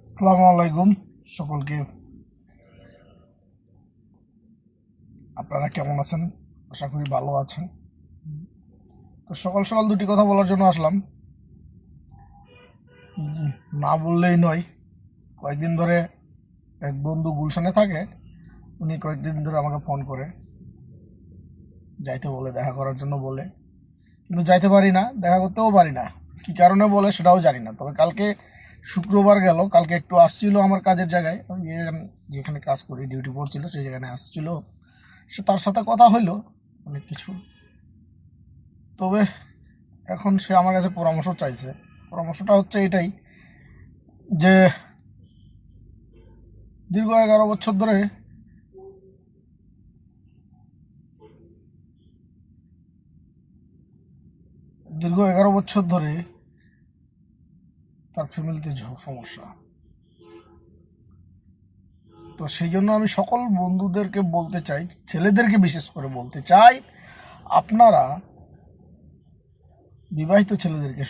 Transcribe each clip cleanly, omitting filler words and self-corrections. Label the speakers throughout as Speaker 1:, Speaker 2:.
Speaker 1: আসসালামু আলাইকুম সকলকে। আপনারা কেমন আছেন? আশা করি ভালো আছেন। তো সকাল সকাল দুটি কথা বলার জন্য আসলাম। না বললেই নয়, কয়েকদিন ধরে এক বন্ধু গুলশানে থাকে, উনি কয়েকদিন ধরে আমাকে ফোন করে যাইতে বলে, দেখা করার জন্য বলে, কিন্তু যাইতে পারি না, দেখা করতেও পারি না। কি কারণে বলে সেটাও জানি না। তবে কালকে শুক্রবার গেল, কালকে একটু আসছিল আমার কাজের জায়গায়, যেখানে কাজ করি, ডিউটি পড়ছিল সেই জায়গায় আসছিল। সে তার সাথে কথা হইলো অনেক কিছু। তবে এখন সে আমার কাছে পরামর্শ চাইছে। পরামর্শটা হচ্ছে এটাই যে দীর্ঘ 11 বছর ধরে তার ফ্যামিলিতে সমস্যা। তো সেই জন্য আমি সকল বন্ধুদেরকে বলতে চাই, ছেলেদেরকে বিশেষ করে বলতে চাই, আপনারা বিবাহিত ছেলেদেরকে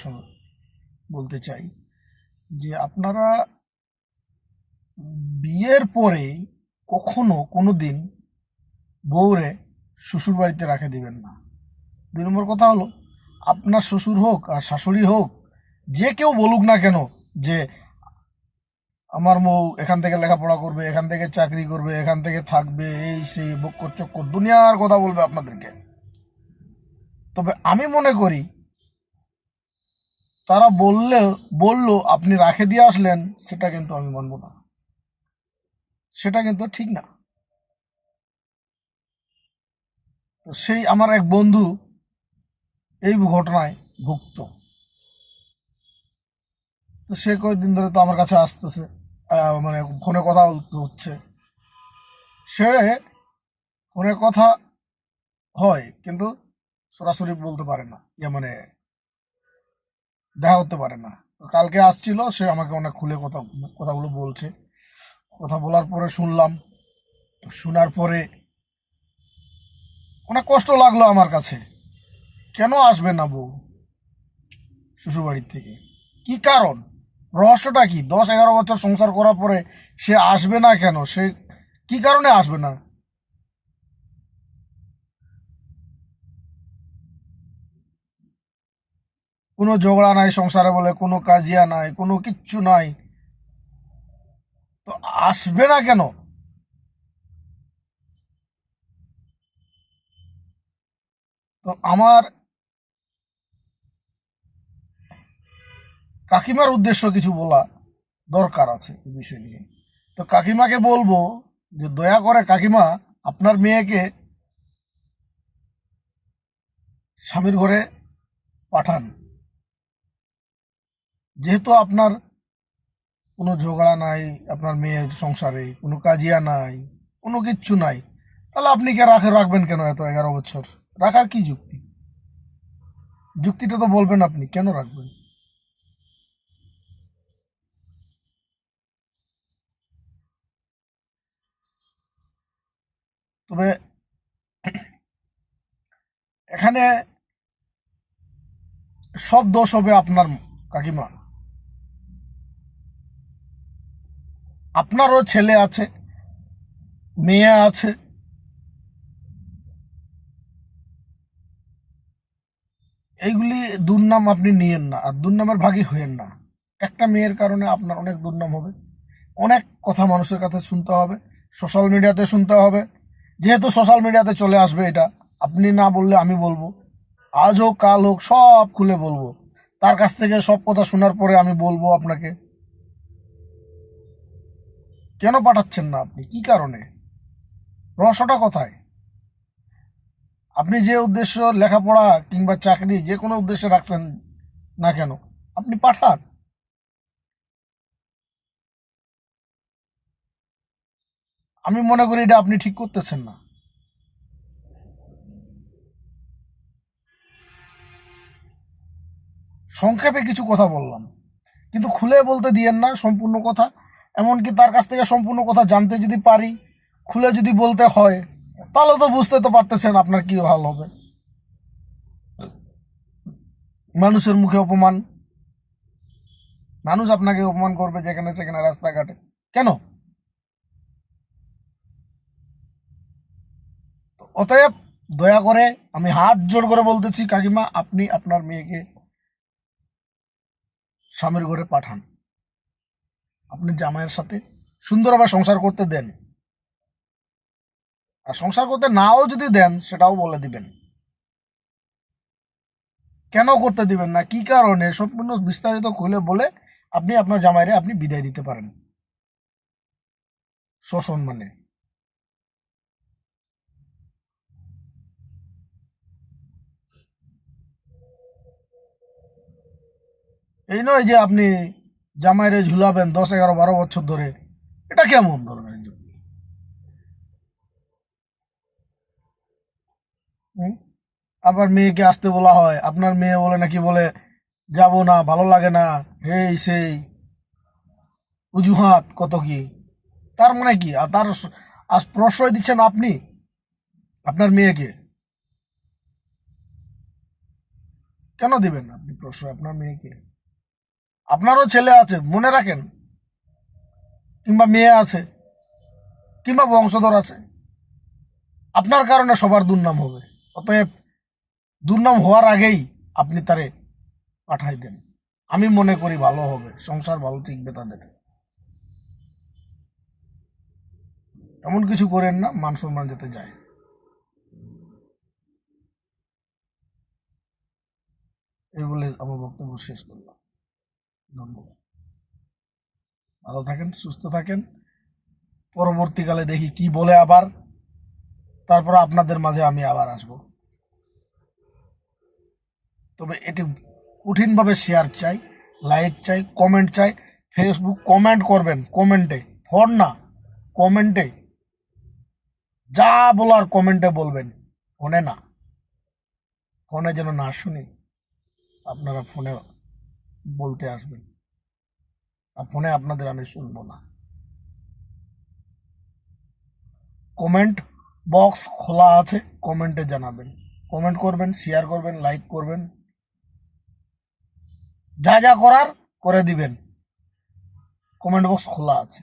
Speaker 1: বলতে চাই যে আপনারা বিয়ের পরে কখনো কোনো দিন বউরে শ্বশুর বাড়িতে রাখে দিবেন না। 2 নম্বর কথা হলো, আপনার শ্বশুর হোক আর শাশুড়ি হোক, যে কেউ বলুক না কেন যে আমার বউ এখান থেকে লেখাপড়া করবে, এখান থেকে চাকরি করবে, এখান থেকে থাকবে, এই সেই বক্কর চক্কর দুনিয়ার কথা বলবে আপনাদেরকে। তবে আমি মনে করি তারা বললো আপনি রাখে দিয়ে আসলেন, সেটা কিন্তু আমি মানব না, সেটা কিন্তু ঠিক না। তো সেই আমার এক বন্ধু এই ঘটনায় ভুক্ত। তো সে কয়েকদিন ধরে তো আমার কাছে আসতেছে, মানে ফোনে কথা বলতে হচ্ছে। সে ফোনে কথা হয় কিন্তু সরাসরি বলতে পারে না, মানে দেখা করতে পারে না। তো কালকে আসছিল, সে আমাকে অনেক খুলে কথাগুলো বলছে। কথা বলার পরে শুনলাম, শোনার পরে অনেক কষ্ট লাগলো আমার কাছে। কেন আসবে না বউ শ্বশুরবাড়ির থেকে? কি কারণ? রহস্যটা কি? 10-11 বছর সংসার করার পরে সে আসবে না কেন? সে কি কারণে আসবে না? কোনো ঝগড়া নাই সংসারে বলে, কোনো কাজিয়া নাই, কোনো কিচ্ছু নাই, তো আসবে না কেন? তো আমার কাকিমার উদ্দেশ্য কিছু বলা দরকার আছে এই বিষয় নিয়ে। তো কাকিমাকে বলবো যে দয়া করে কাকিমা, আপনার মেয়েকে স্বামীর ঘরে পাঠান। যেহেতু আপনার কোনো ঝগড়া নাই, আপনার মেয়ের সংসারে কোনো কাজিয়া নাই, কোনো কিচ্ছু নাই, তাহলে আপনি কে রাখবেন কেন এত 11 বছর? রাখার কি যুক্তি? যুক্তিটা তো বলবেন আপনি কেন রাখবেন। তবে এখানে সব দোষ হবে আপনার, কাকিমা। আপনারও ছেলে আছে, মেয়ে আছে, এইগুলি দুর্নাম আপনি নিয়েন না, আর দুর্নামের ভাগী হইয়েন না। একটা মেয়ের কারণে আপনার অনেক দুর্নাম হবে, অনেক কথা মানুষের কাছে শুনতে হবে, সোশ্যাল মিডিয়াতে শুনতে হবে। যেহেতু সোশ্যাল মিডিয়াতে চলে আসবে এটা, আপনি না বললে আমি বলবো, আজ হোক কাল হোক সব খুলে বলবো। তার কাছ থেকে সব কথা শোনার পরে আমি বলবো আপনাকে, কেন পাঠাচ্ছেন না আপনি, কি কারণে, রহস্যটা কোথায়? আপনি যে উদ্দেশ্য, লেখাপড়া কিংবা চাকরি, যে কোনো উদ্দেশ্যে রাখছেন না কেন, আপনি পাঠান। আমি মনে করি এটা আপনি ঠিক করতেছেন না। সংক্ষেপে কিছু কথা বললাম, কিন্তু খুলে বলতে দিয়েন না সম্পূর্ণ কথা। এমনকি তার কাছ থেকে সম্পূর্ণ কথা জানতে যদি পারি, খুলে যদি বলতে হয়, তাহলে তো বুঝতে তো পারতেছেন আপনার কি হাল হবে। মানুষের মুখে অপমান, মানুষ আপনাকে অপমান করবে যেখানে সেখানে রাস্তাঘাটে। কেন? অতএব দয়া করে আমি হাত জোড় করে বলতেছি, কাকিমা আপনি আপনার মেয়েকে স্বামীর ঘরে পাঠান। আপনি জামাইয়ের সাথে সুন্দরভাবে সংসার করতে দেন। আর সংসার করতে নাও যদি দেন সেটাও বলে দিবেন, কেন করতে দিবেন না, কি কারণে, সম্পূর্ণ বিস্তারিত খুলে বলে আপনি আপনার জামাইরে আপনি বিদায় দিতে পারেন সসম্মানে। এই নয় যে আপনি জামাইরে ঝুলাবেন 10, 11, 12 বছর ধরে। এটা কেমন ধরনের যুক্তি? হুম? আবার মেয়েকে আসতে বলা হয়, আপনার মেয়ে বলে নাকি বলে যাব না, ভালো লাগে না, এই সেই অজুহাত কত কি। তার মানে কি? আর তার আজ প্রশ্রয় দিচ্ছেন আপনি আপনার মেয়েকে। কেন দিবেন আপনি প্রশ্রয় আপনার মেয়েকে? আপনারও ছেলে আছে, মনে রাখেন, কিংবা মেয়ে আছে, কিংবা বংশধর আছে। আপনার কারণে সবার দুর্নাম হবে। অতএব দুর্নাম হওয়ার আগেই আপনি তারে পাঠাই দেন। আমি মনে করি ভালো হবে, সংসার ভালো টিকবে তাদের। এমন কিছু করেন না মান সম্মান যাতে যায়। এই বলে আমার বক্তব্য শেষ করলাম। ধন্যবাদ। ভালো থাকেন, সুস্থ থাকেন। পরবর্তীকালে দেখি কি বলে আবার, তারপর আপনাদের মাঝে আমি আবার আসব। তবে এটি কঠিনভাবে শেয়ার চাই, লাইক চাই, কমেন্ট চাই। ফেসবুক কমেন্ট করবেন, কমেন্টে, ফোন না, কমেন্টে। যা বলার কমেন্টে বলবেন, ফোনে না। ফোনে যেন না শুনি, আপনারা ফোনে বলতে আসবেন, আর ফোনে আপনাদের আমি শুনবো না। কমেন্ট বক্স খোলা আছে, কমেন্টে জানাবেন। কমেন্ট করবেন, শেয়ার করবেন, লাইক করবেন, যা যা করার করে দিবেন। কমেন্ট বক্স খোলা আছে।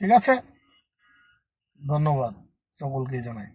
Speaker 1: ঠিক আছে, ধন্যবাদ সকলকে জানাই।